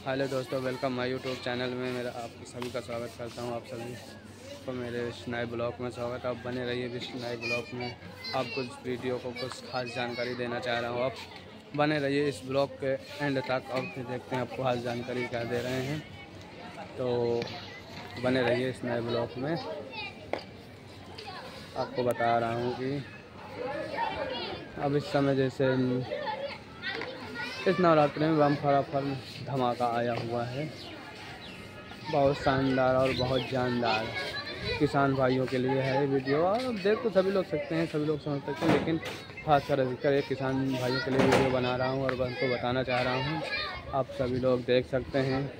Hello दोस्तों, welcome my YouTube channel में मेरा आप सभी का स्वागत करता हूं। आप सभी को मेरे इस नए ब्लॉग में स्वागत। आप बने रहिए इस नए ब्लॉग में। आप कुछ वीडियो को कुछ खास जानकारी देना चाह रहा हूं। आप बने रहिए इस ब्लॉग के एंड तक और फिर देखते हैं आपको खास जानकारी क्या दे रहे हैं। तो बने रहिए इस नए ब्लॉग में। आपको बता रहा हूँ कि अब इस समय जैसे इस नवरात्रि में बम्पर ऑफर धमाका आया हुआ है, बहुत शानदार और बहुत जानदार किसान भाइयों के लिए है वीडियो। और देख तो सभी लोग सकते हैं, सभी लोग समझ सकते हैं, लेकिन खासकर अधिकतर एक किसान भाइयों के लिए वीडियो बना रहा हूं और उनको बताना चाह रहा हूं। आप सभी लोग देख सकते हैं।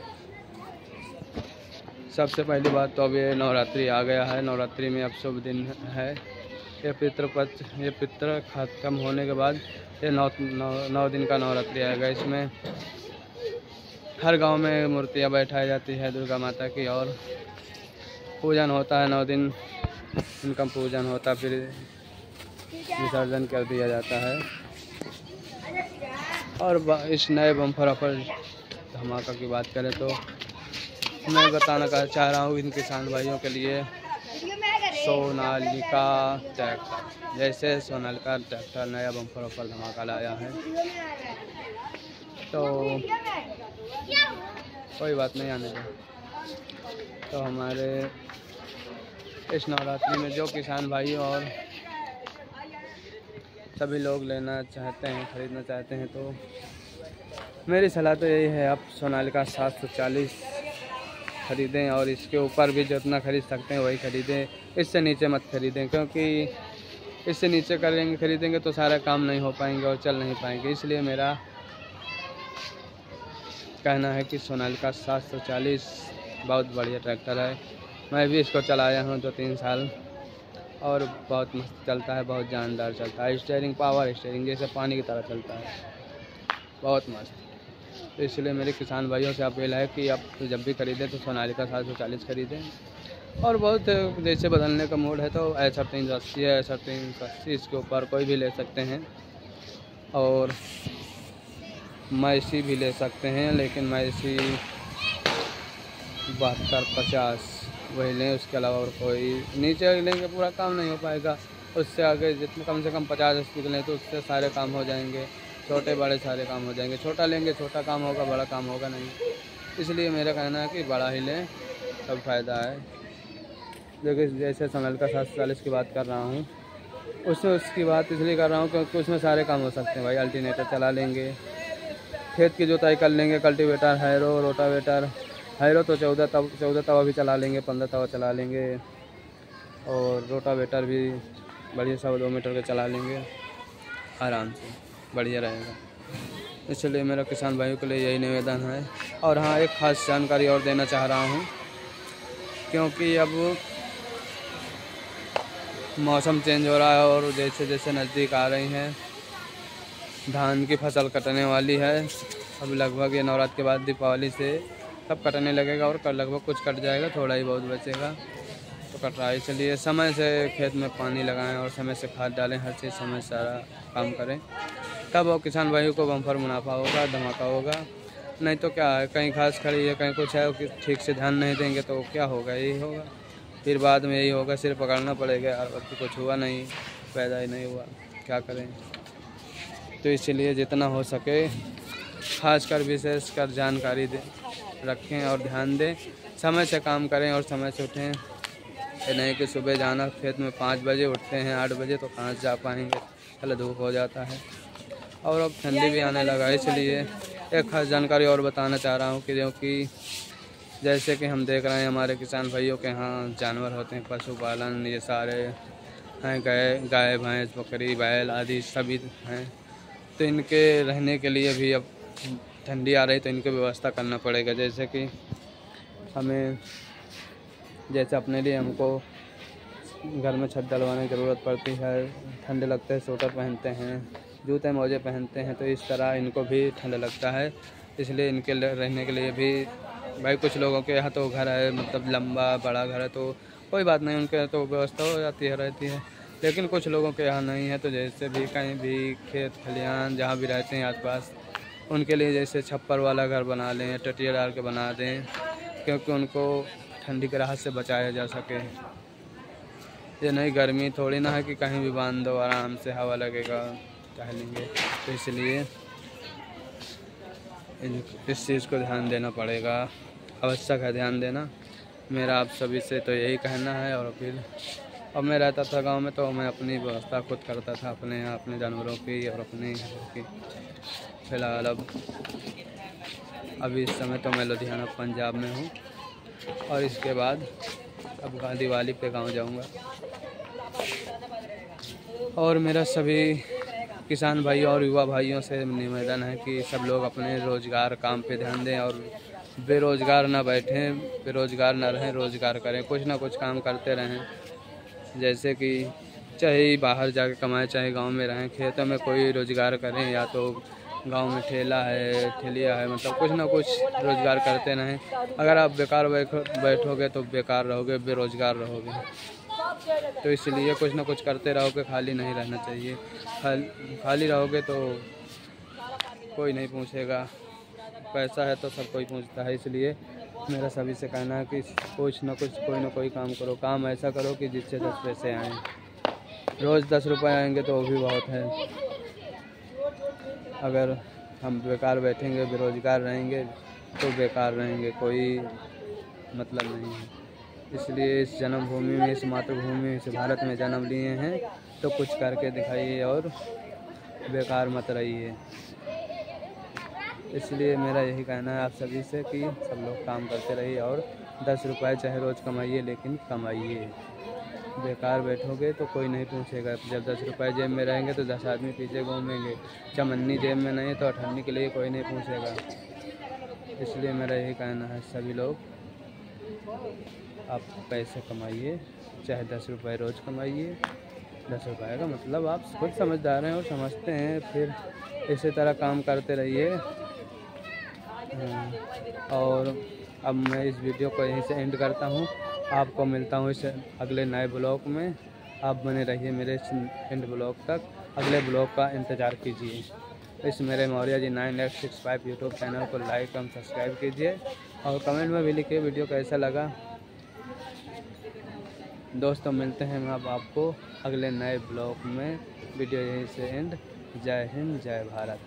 सबसे पहली बात तो अब ये नवरात्रि आ गया है। नवरात्रि में अब शुभ दिन है। ये पितृ खत्म होने के बाद ये नौ दिन का नवरात्रि आएगा। इसमें हर गांव में मूर्तियां बैठाई जाती है दुर्गा माता की और पूजन होता है। 9 दिन इनका पूजन होता, फिर विसर्जन कर दिया जाता है। और इस नए बम्पर ऑफर धमाका की बात करें तो मैं बताना चाह रहा हूँ इन किसान भाइयों के लिए सोनालिका ट्रैक्टर, जैसे सोनालिका ट्रैक्टर नया बम्पर ऑफर धमाका लाया है। तो कोई बात नहीं, आने दो। तो हमारे इस नवरात्रि में जो किसान भाई और सभी लोग लेना चाहते हैं, ख़रीदना चाहते हैं, तो मेरी सलाह तो यही है, आप सोनालिका 740 ख़रीदें और इसके ऊपर भी जितना ख़रीद सकते हैं वही ख़रीदें। इससे नीचे मत ख़रीदें, क्योंकि इससे नीचे ख़रीदेंगे तो सारा काम नहीं हो पाएंगे और चल नहीं पाएंगे। इसलिए मेरा कहना है कि सोनालिका 740 बहुत बढ़िया ट्रैक्टर है। मैं भी इसको चलाया हूँ 2-3 साल और बहुत मस्त चलता है, बहुत जानदार चलता है। स्टीयरिंग पावर स्टीयरिंग जैसे पानी की तरह चलता है, बहुत मस्त। तो इसलिए मेरे किसान भाइयों से अपील है कि आप तो जब भी खरीदें तो सोनालिका 740 खरीदें। और बहुत जैसे बदलने का मूड है तो ऐसा 380 है, ऐसा 380 इसके ऊपर कोई भी ले सकते हैं। और मैसी भी ले सकते हैं, लेकिन मैसी 7250 वही लें। उसके अलावा और कोई नीचे लेंगे पूरा काम नहीं हो पाएगा। उससे आगे जितने कम से कम 50-80 के लें तो उससे सारे काम हो जाएंगे, छोटे बड़े सारे काम हो जाएंगे। छोटा लेंगे छोटा काम होगा, बड़ा काम होगा नहीं। इसलिए मेरा कहना है कि बड़ा ही लें, तब फ़ायदा है। देखिए जैसे सोनालिका 740 की बात कर रहा हूँ, उसकी बात इसलिए कर रहा हूँ क्योंकि उसमें सारे काम हो सकते हैं भाई। अल्टरनेटर चला लेंगे, खेत की जुताई कर लेंगे, कल्टीवेटर, हैरो, रोटावेटर। हैरो तो 14 तवा भी चला लेंगे, 15 तवा चला लेंगे। और रोटावेटर भी बढ़िया 100-2 मीटर के चला लेंगे आराम से, बढ़िया रहेगा। इसलिए मेरा किसान भाइयों के लिए यही निवेदन है। और हाँ, एक ख़ास जानकारी और देना चाह रहा हूँ, क्योंकि अब मौसम चेंज हो रहा है और जैसे जैसे नज़दीक आ रही हैं धान की फसल कटने वाली है। अब लगभग ये नवरात्र के बाद दीपावली से सब कटने लगेगा और लगभग कुछ कट जाएगा, थोड़ा ही बहुत बचेगा तो कट रहा है। इसलिए समय से खेत में पानी लगाएं और समय से खाद डालें, हर चीज़ समय से सारा काम करें, तब वो किसान भाइयों को बम्पर मुनाफा होगा, धमाका होगा। नहीं तो क्या है, कहीं घास खड़ी है, कहीं कुछ है, कि ठीक से ध्यान नहीं देंगे तो क्या होगा, यही होगा। फिर बाद में यही होगा, सिर पकड़ना पड़ेगा यार, अब तो कुछ हुआ नहीं, पैदा ही नहीं हुआ, क्या करें। तो इसलिए जितना हो सके खासकर विशेषकर जानकारी रखें और ध्यान दें, समय से काम करें और समय से उठें। ये नहीं कि सुबह जाना खेत में 5 बजे उठते हैं, 8 बजे तो कहाँ से जा पाएंगे, पहले धूप हो जाता है और अब ठंडी भी आने लगा। इसलिए एक खास जानकारी और बताना चाह रहा हूँ कि क्योंकि जैसे कि हम देख रहे हैं हमारे किसान भाइयों के यहाँ जानवर होते हैं, पशुपालन ये सारे हैं, गाय भैंस बकरी बैल आदि सभी हैं। तो इनके रहने के लिए भी अब ठंडी आ रही तो इनकी व्यवस्था करना पड़ेगा। जैसे कि हमें जैसे अपने लिए हमको घर में छत डलवाने की ज़रूरत पड़ती है, ठंडे लगते हैं, स्वेटर पहनते हैं, जूते मोजे पहनते हैं, तो इस तरह इनको भी ठंड लगता है। इसलिए इनके रहने के लिए भी भाई कुछ लोगों के यहाँ तो घर है, मतलब लंबा बड़ा घर है, तो कोई बात नहीं, उनके तो व्यवस्था हो जाती है रहती है। लेकिन कुछ लोगों के यहाँ नहीं है, तो जैसे भी कहीं भी खेत खलिहान जहाँ भी रहते हैं आसपास उनके लिए जैसे छप्पर वाला घर बना लें, टटिया डाल के बना दें, क्योंकि उनको ठंडी की राहत से बचाया जा सके। ये नहीं गर्मी थोड़ी ना है कि कहीं भी बांध दो, आराम से हवा लगेगा, टहलेंगे। तो इसलिए इस चीज़ को ध्यान देना पड़ेगा, आवश्यक है ध्यान देना। मेरा आप सभी से तो यही कहना है। और फिर अब मैं रहता था गांव में तो मैं अपनी व्यवस्था खुद करता था, अपने जानवरों की और अपने घरों की। फिलहाल अभी इस समय तो मैं लुधियाना पंजाब में हूँ, और इसके बाद अब दिवाली पे गांव जाऊंगा। और मेरा सभी किसान भाई और युवा भाइयों से निवेदन है कि सब लोग अपने रोज़गार काम पे ध्यान दें और बेरोज़गार ना बैठें, बेरोज़गार ना रहें, रोज़गार करें, कुछ ना कुछ काम करते रहें। जैसे कि चाहे बाहर जाके कमाएं, चाहे गांव में रहें, खेतों में कोई रोज़गार करें, या तो गांव में ठेला है, ठेलिया है, मतलब कुछ ना कुछ रोज़गार करते रहें। अगर आप बेकार बैठोगे तो बेकार रहोगे, बेरोज़गार रहोगे। तो इसलिए कुछ ना कुछ करते रहोगे, खाली नहीं रहना चाहिए। खाली रहोगे तो कोई नहीं पूछेगा, पैसा है तो सब कोई पूछता है। इसलिए मेरा सभी से कहना है कि कुछ ना कुछ कोई ना कोई काम करो, काम ऐसा करो कि जिससे 10 पैसे आएँ। रोज़ 10 रुपये आएंगे तो वो भी बहुत है। अगर हम बेकार बैठेंगे, बेरोज़गार रहेंगे तो बेकार रहेंगे, कोई मतलब नहीं है। इसलिए इस जन्मभूमि में, इस मातृभूमि में, इस भारत में जन्म लिए हैं तो कुछ करके दिखाइए और बेकार मत रहिए। इसलिए मेरा यही कहना है आप सभी से कि सब लोग काम करते रहिए और 10 रुपये चाहे रोज़ कमाइए, लेकिन कमाइए। बेकार बैठोगे तो कोई नहीं पूछेगा। जब 10 रुपये जेब में रहेंगे तो 10 आदमी पीछे घूमेंगे। चमन्नी जेब में नहीं है तो अठन्नी के लिए कोई नहीं पूछेगा। इसलिए मेरा यही कहना है सभी लोग आप पैसे कमाइए, चाहे 10 रुपये रोज़ कमाइए। 10 रुपये का मतलब आप खुद समझदार हैं और समझते हैं, फिर इसी तरह काम करते रहिए। और अब मैं इस वीडियो को यहीं से एंड करता हूँ। आपको मिलता हूँ इस अगले नए ब्लॉग में। आप बने रहिए मेरे इस एंड ब्लॉग तक, अगले ब्लॉग का इंतज़ार कीजिए। इस मेरे मौर्या जी 9865 यूट्यूब चैनल को लाइक और सब्सक्राइब कीजिए, और कमेंट में भी लिखिए वीडियो कैसा लगा। दोस्तों मिलते हैं अब आपको अगले नए ब्लॉग में। वीडियो यहीं से एंड। जय हिंद, जय भारत।